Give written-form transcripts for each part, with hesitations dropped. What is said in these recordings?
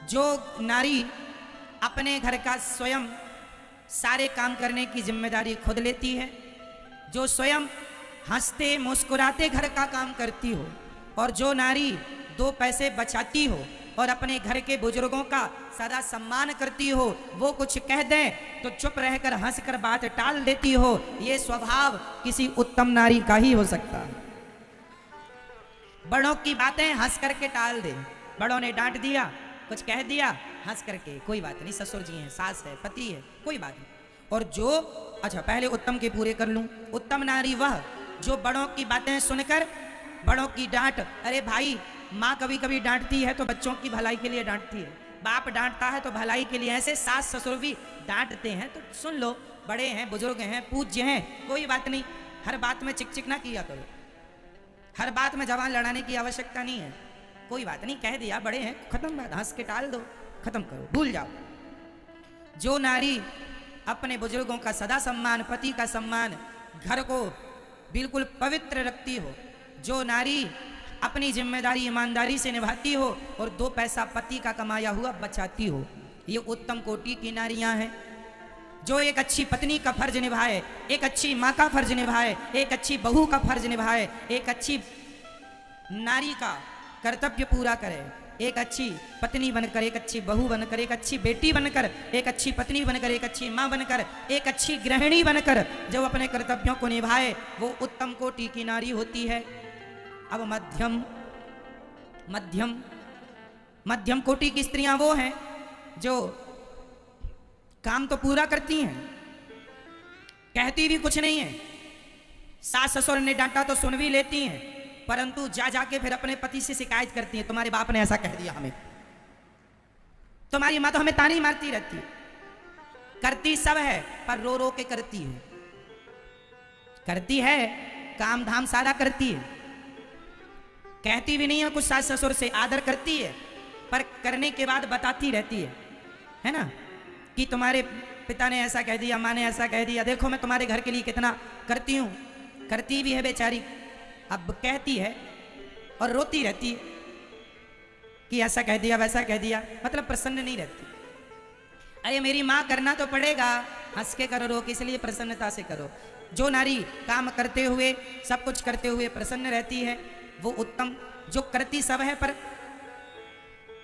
जो नारी अपने घर का स्वयं सारे काम करने की जिम्मेदारी खुद लेती है, जो स्वयं हंसते मुस्कुराते घर का काम करती हो, और जो नारी दो पैसे बचाती हो और अपने घर के बुजुर्गों का सदा सम्मान करती हो, वो कुछ कह दें तो चुप रहकर हंसकर बात टाल देती हो, ये स्वभाव किसी उत्तम नारी का ही हो सकता है। बड़ों की बातें हंस करके टाल दे, बड़ों ने डांट दिया, कुछ कह दिया, हंस करके कोई बात नहीं, ससुर जी हैं, सास है, पति है, कोई बात नहीं। और जो अच्छा पहले उत्तम के पूरे कर लूं, उत्तम नारी वह जो बड़ों की बातें सुनकर बड़ों की डांट, अरे भाई माँ कभी कभी डांटती है तो बच्चों की भलाई के लिए डांटती है, बाप डांटता है तो भलाई के लिए, ऐसे सास ससुर भी डांटते हैं तो सुन लो, बड़े हैं, बुजुर्ग हैं, पूज्य हैं, कोई बात नहीं, हर बात में चिक ना किया करो, हर बात में जवान लड़ाने की आवश्यकता नहीं है, कोई बात नहीं, कह दिया बड़े हैं, खत्म बात, हंस के टाल दो, खत्म करो, भूल जाओ। जो नारी अपने बुजुर्गों का सदा सम्मान, पति का सम्मान, घर को बिल्कुल पवित्र रखती हो, जो नारी अपनी जिम्मेदारी ईमानदारी से निभाती हो और दो पैसा पति का कमाया हुआ बचाती हो, ये उत्तम कोटि की नारियां हैं। जो एक अच्छी पत्नी का फर्ज निभाए, एक अच्छी माँ का फर्ज निभाए, एक अच्छी बहू का फर्ज निभाए, एक अच्छी नारी का कर्तव्य पूरा करे, एक अच्छी पत्नी बनकर, एक अच्छी बहू बनकर, एक अच्छी बेटी बनकर, एक अच्छी पत्नी बनकर, एक अच्छी माँ बनकर, एक अच्छी गृहिणी बनकर जो अपने कर्तव्यों को निभाए, वो उत्तम कोटि की नारी होती है। अब मध्यम मध्यम मध्यम कोटि की स्त्रियां वो हैं जो काम तो पूरा करती हैं, कहती भी कुछ नहीं है, सास ससुर ने डांटा तो सुन भी लेती हैं, परंतु जा जाके फिर अपने पति से शिकायत करती है, तुम्हारे बाप ने ऐसा कह दिया हमें, तुम्हारी माँ तो हमें तानी मारती रहती है। करती सब है पर रो रो के करती है, करती है काम धाम सारा करती है, कहती भी नहीं है कुछ सास ससुर से, आदर करती है पर करने के बाद बताती रहती है ना, कि तुम्हारे पिता ने ऐसा कह दिया, माँ ने ऐसा कह दिया, देखो मैं तुम्हारे घर के लिए कितना करती हूँ, करती भी है बेचारी, अब कहती है और रोती रहती है कि ऐसा कह दिया वैसा कह दिया, मतलब प्रसन्न नहीं रहती। अरे मेरी माँ करना तो पड़ेगा, हंस के करो, रो के इसलिए प्रसन्नता से करो। जो नारी काम करते हुए सब कुछ करते हुए प्रसन्न रहती है वो उत्तम, जो करती सब है पर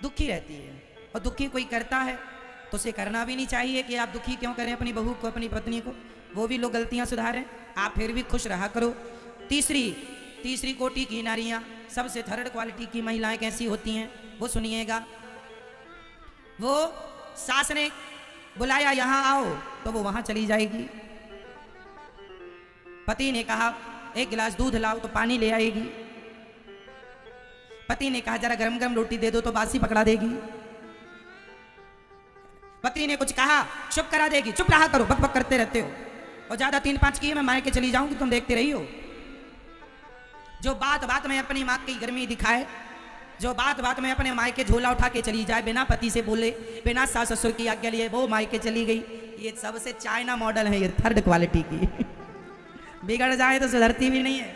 दुखी रहती है, और दुखी कोई करता है तो उसे करना भी नहीं चाहिए कि आप दुखी क्यों करें अपनी बहू को, अपनी पत्नी को, वो भी लोग गलतियां सुधारें, आप फिर भी खुश रहा करो। तीसरी कोटि की नारियां, सबसे थर्ड क्वालिटी की महिलाएं कैसी होती हैं वो सुनिएगा। वो सास ने बुलाया यहां आओ तो वो वहां चली जाएगी, पति ने कहा एक गिलास दूध लाओ तो पानी ले आएगी, पति ने कहा जरा गरम गरम रोटी दे दो तो बासी पकड़ा देगी, पति ने कुछ कहा चुप करा देगी, चुप रहा करो, बक बक करते रहते हो, और ज्यादा 3-5 की मैं मायके चली जाऊंगी तुम देखते रही हो। जो बात बात में अपनी माँ की गर्मी दिखाए, जो बात बात में अपने मायके झोला उठा के चली जाए, बिना पति से बोले, बिना सास ससुर की आज्ञा लिए वो मायके चली गई, ये सबसे चाइना मॉडल है, ये थर्ड क्वालिटी की बिगड़ जाए तो सुधरती भी नहीं है।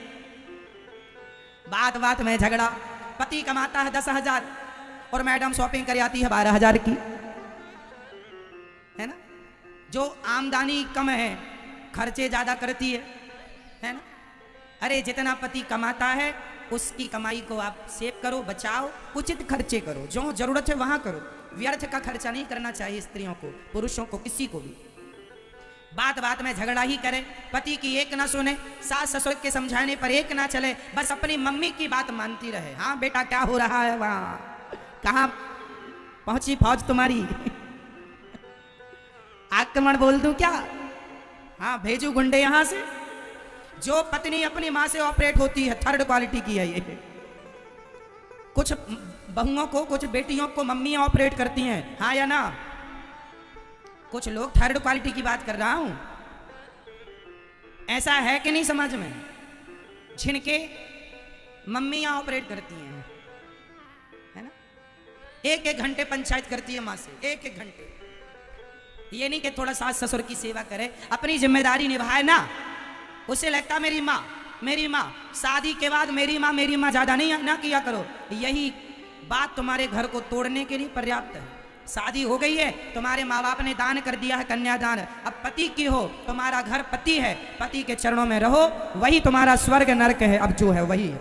बात बात में झगड़ा, पति कमाता है 10,000 और मैडम शॉपिंग कर आती है 12,000 की, है ना। जो आमदनी कम है खर्चे ज्यादा करती है ना। अरे जितना पति कमाता है उसकी कमाई को आप सेव करो, बचाओ, उचित खर्चे करो, जो जरूरत है वहां करो, व्यर्थ का खर्चा नहीं करना चाहिए स्त्रियों को, पुरुषों को, किसी को भी। बात बात में झगड़ा ही करे, पति की एक ना सुने, सास ससुर के समझाने पर एक ना चले, बस अपनी मम्मी की बात मानती रहे। हाँ बेटा क्या हो रहा है वहां, कहां पहुंची फौज तुम्हारी आक्रमण बोल दूं क्या, हाँ भेजू गुंडे यहां से। जो पत्नी अपनी मां से ऑपरेट होती है थर्ड क्वालिटी की है ये। कुछ बहुओं को, कुछ बेटियों को मम्मी ऑपरेट करती हैं, हाँ या ना। कुछ लोग थर्ड क्वालिटी की बात कर रहा हूं, ऐसा है कि नहीं समझ में, जिनके मम्मियां ऑपरेट करती हैं, है ना। 1-1 घंटे पंचायत करती है मां से, 1-1 घंटे। ये नहीं कि थोड़ा सास ससुर की सेवा करे, अपनी जिम्मेदारी निभाए ना। उसे लगता मेरी माँ, शादी के बाद मेरी माँ ज्यादा नहीं ना किया करो, यही बात तुम्हारे घर को तोड़ने के लिए पर्याप्त है। शादी हो गई है, तुम्हारे माँ बाप ने दान कर दिया है कन्यादान, अब पति की हो, तुम्हारा घर पति है, पति के चरणों में रहो, वही तुम्हारा स्वर्ग नरक है। अब जो है वही है,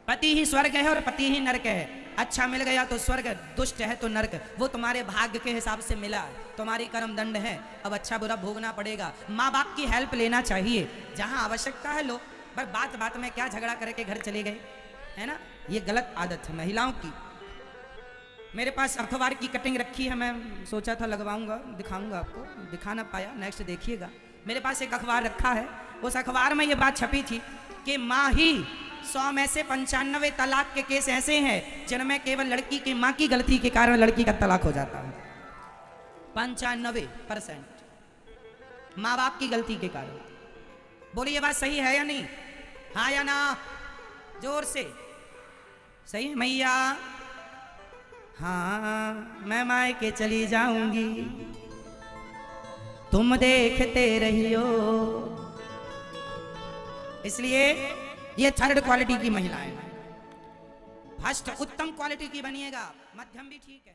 पति ही स्वर्ग है और पति ही नरक है। अच्छा मिल गया तो स्वर्ग, दुष्ट है तो नरक। वो तुम्हारे भाग्य के हिसाब से मिला, तुम्हारी कर्म दंड है, अब अच्छा बुरा भोगना पड़ेगा। माँ बाप की हेल्प लेना चाहिए, जहाँ आवश्यकता है लो, पर बात बात में क्या झगड़ा करके घर चले गए, है ना। ये गलत आदत है महिलाओं की। मेरे पास अखबार की कटिंग रखी है, मैं सोचा था लगवाऊंगा, दिखाऊंगा आपको, दिखा ना पाया, नेक्स्ट देखिएगा। मेरे पास एक अखबार रखा है, उस अखबार में ये बात छपी थी कि माँ ही 100 में से 95 तलाक के केस ऐसे हैं जिनमें केवल लड़की की माँ की गलती के कारण लड़की का तलाक हो जाता है। 95% माँ बाप की गलती के कारण। बोलिए ये बात सही है या नहीं, हाँ या ना, जोर से। सही है मैया, हाँ मैं मायके चली जाऊंगी, तुम देखते रहियो। इसलिए ये थर्ड क्वालिटी की महिलाएं, फर्स्ट उत्तम क्वालिटी की बनिएगा, मध्यम भी ठीक है।